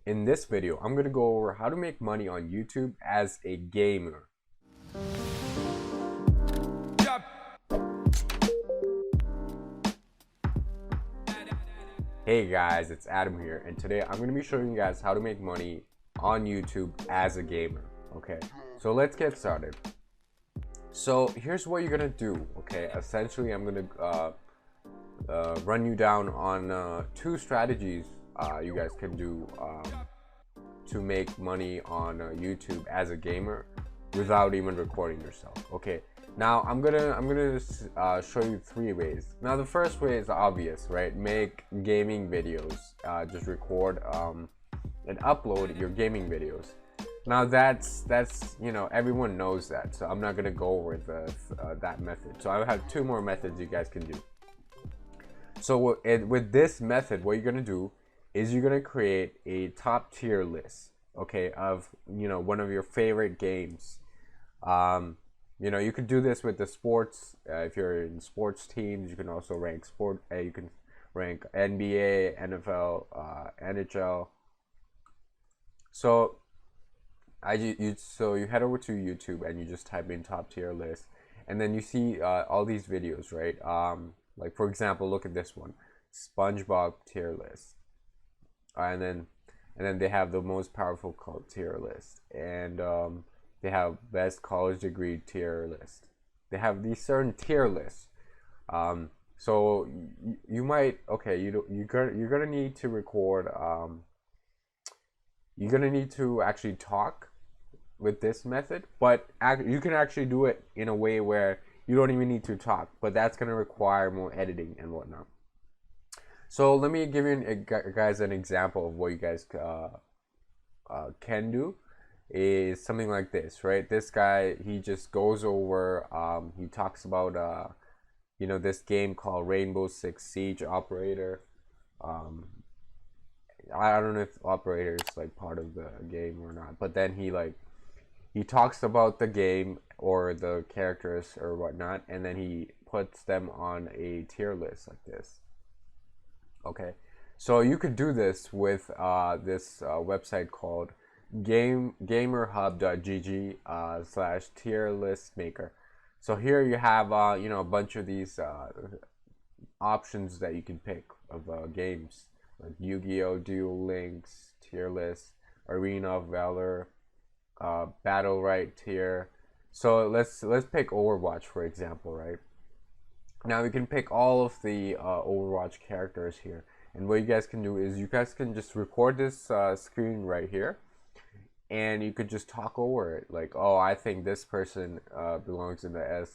In this video, I'm going to go over how to make money on YouTube as a gamer. Hey guys, it's Adam here, and today I'm going to be showing you guys how to make money on YouTube as a gamer. Okay, so let's get started. So here's what you're going to do. Okay, essentially I'm going to run you down on two strategies you guys can do to make money on YouTube as a gamer without even recording yourself. Okay, now I'm gonna show you three ways. Now the first way is obvious, right? Make gaming videos. Just record and upload your gaming videos. Now that's you know, everyone knows that, so I'm not gonna go over that method. So I have two more methods you guys can do. So with this method, what you're gonna do is you're gonna create a top tier list, okay, of, you know, one of your favorite games. You know, you could do this with the sports. If you're in sports teams, you can also rank you can rank NBA, NFL, NHL. So you head over to YouTube and you just type in top tier list, and then you see all these videos, right? Like for example, look at this one, SpongeBob tier list. And then they have the most powerful cult tier list, and they have best college degree tier list. They have these certain tier lists. So you might, okay, you're gonna need to record. You're gonna need to actually talk with this method, but you can actually do it in a way where you don't even need to talk, but that's gonna require more editing and whatnot. So let me give you guys an example of what you guys can do. Is something like this, right? This guy, he just goes over, he talks about you know, this game called Rainbow Six Siege Operator. I don't know if Operator is like part of the game or not, but then he talks about the game or the characters or whatnot, and then he puts them on a tier list like this. Okay, so you could do this with this website called gamerhub.gg / tier list maker. So here you have you know, a bunch of these options that you can pick of games like Yu-Gi-Oh, Duel Links tier list, Arena of Valor, Battle Right tier. So let's pick Overwatch for example, right? Now we can pick all of the Overwatch characters here, and what you guys can do is you guys can just record this screen right here, and you could just talk over it like, oh, I think this person belongs in the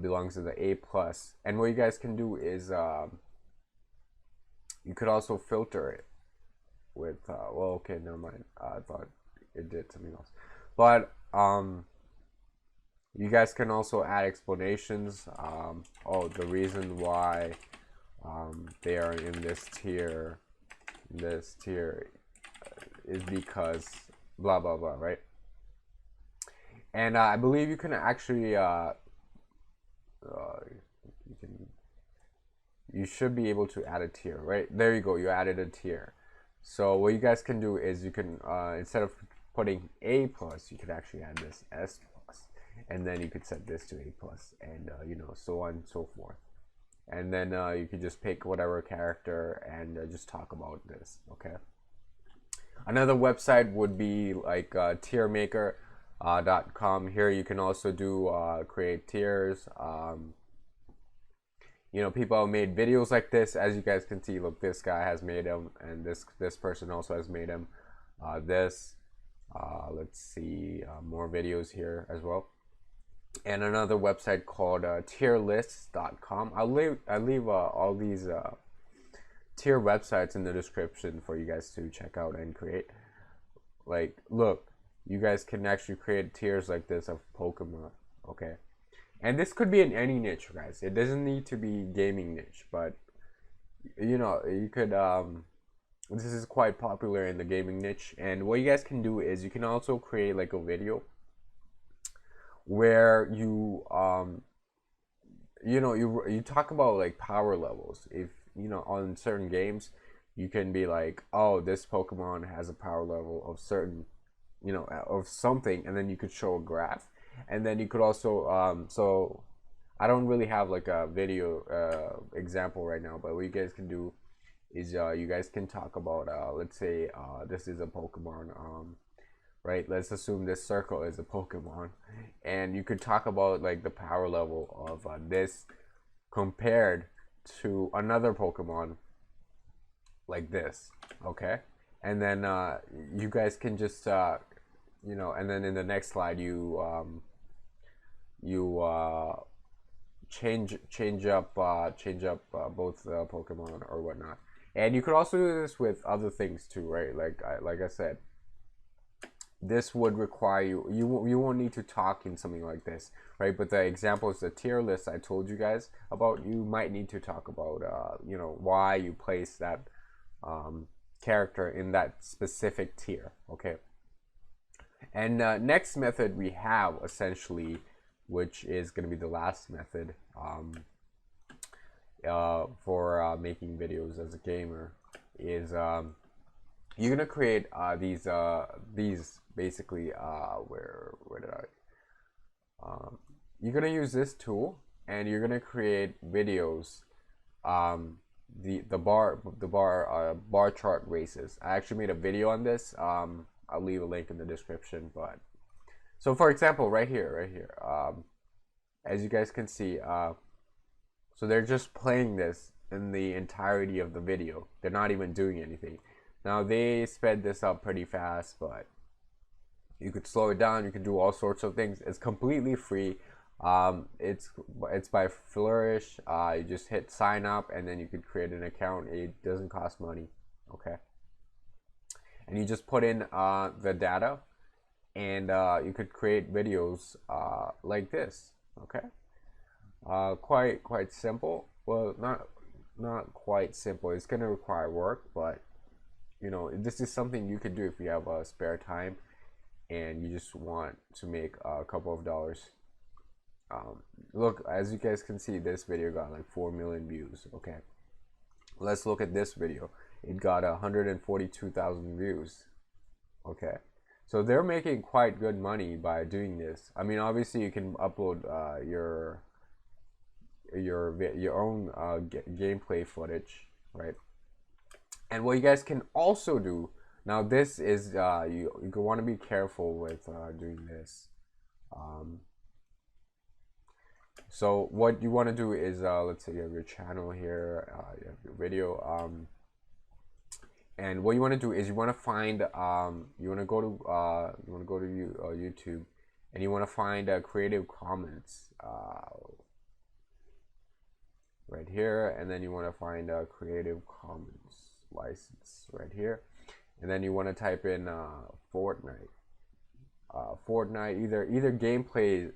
belongs in the A plus. And what you guys can do is you could also filter it with well, okay, never mind, I thought it did something else, but you guys can also add explanations. Oh, the reason why they are in this tier is because blah blah blah, right? And I believe you can actually you should be able to add a tier, right? There you go, you added a tier. So what you guys can do is you can instead of putting A plus, you could actually add this S plus, and then you could set this to A plus, and you know, so on and so forth. And then you could just pick whatever character and just talk about this. Okay, another website would be like tiermaker.com. Here you can also do create tiers. You know, people have made videos like this, as you guys can see. Look, this guy has made them, and this person also has made them. Let's see, more videos here as well. And another website called tierlists.com. I'll leave all these tier websites in the description for you guys to check out and create. Like, look, you guys can actually create tiers like this of Pokemon. Okay, and this could be in any niche, guys. It doesn't need to be gaming niche, but you know, you could this is quite popular in the gaming niche. And what you guys can do is you can also create like a video where you you know, you talk about like power levels. If you know, on certain games you can be like, oh, this Pokemon has a power level of certain, of something, and then you could show a graph. And then you could also so I don't really have like a video example right now, but what you guys can do is you guys can talk about let's say this is a Pokemon, right? Let's assume this circle is a Pokemon, and you could talk about like the power level of this compared to another Pokemon like this, okay? And then you guys can just and then in the next slide you change up both Pokemon or whatnot. And you could also do this with other things too, right? Like I said, this would require you won't need to talk in something like this, right? But the examples, the tier list I told you guys about, you might need to talk about why you place that character in that specific tier, okay? And next method we have essentially, which is going to be the last method for making videos as a gamer, is you're gonna create these basically where did I you're gonna use this tool, and you're gonna create videos, the bar chart races. I actually made a video on this. I'll leave a link in the description. But so for example, right here, as you guys can see, so they're just playing this in the entirety of the video. They're not even doing anything. Now they sped this up pretty fast, but you could slow it down. You could do all sorts of things. It's completely free. It's by Flourish. You just hit sign up, and then you could create an account. It doesn't cost money, okay? And you just put in the data, and you could create videos like this, okay? Quite simple. Well, not quite simple. It's gonna require work, but this is something you could do if you have spare time and you just want to make a couple of dollars. Look, as you guys can see, this video got like 4 million views, okay? Let's look at this video. It got 142,000 views, okay? So they're making quite good money by doing this. I mean, obviously you can upload your own gameplay footage, right? And what you guys can also do, now this is you want to be careful with doing this. So what you want to do is let's say you have your channel here, you have your video, and what you want to do is you want to find you want to go to YouTube, and you want to find Creative Commons right here, and then you want to find Creative Commons license right here, and then you want to type in Fortnite, either gameplay,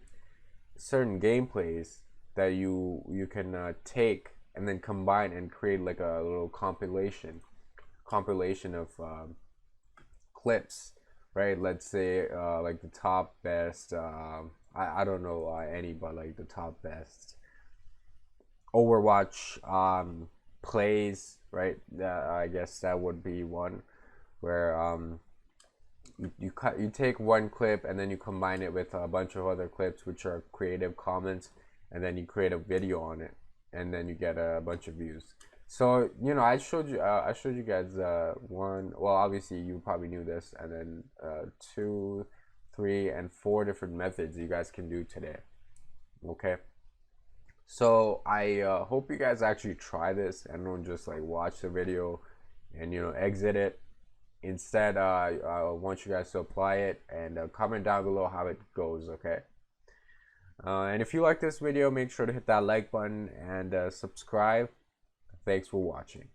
certain gameplays that you can take and then combine and create like a little compilation of clips, right? Let's say like the top best I don't know any, but like the top best Overwatch plays, right? I guess that would be one where you take one clip and then you combine it with a bunch of other clips which are Creative Commons, and then you create a video on it, and then you get a bunch of views. So I showed you guys one, well, obviously you probably knew this, and then 2, 3, and 4 different methods you guys can do today, okay? So I hope you guys actually try this and don't just like watch the video and exit it. Instead, I want you guys to apply it, and comment down below how it goes, okay? And if you like this video, make sure to hit that like button and subscribe. Thanks for watching.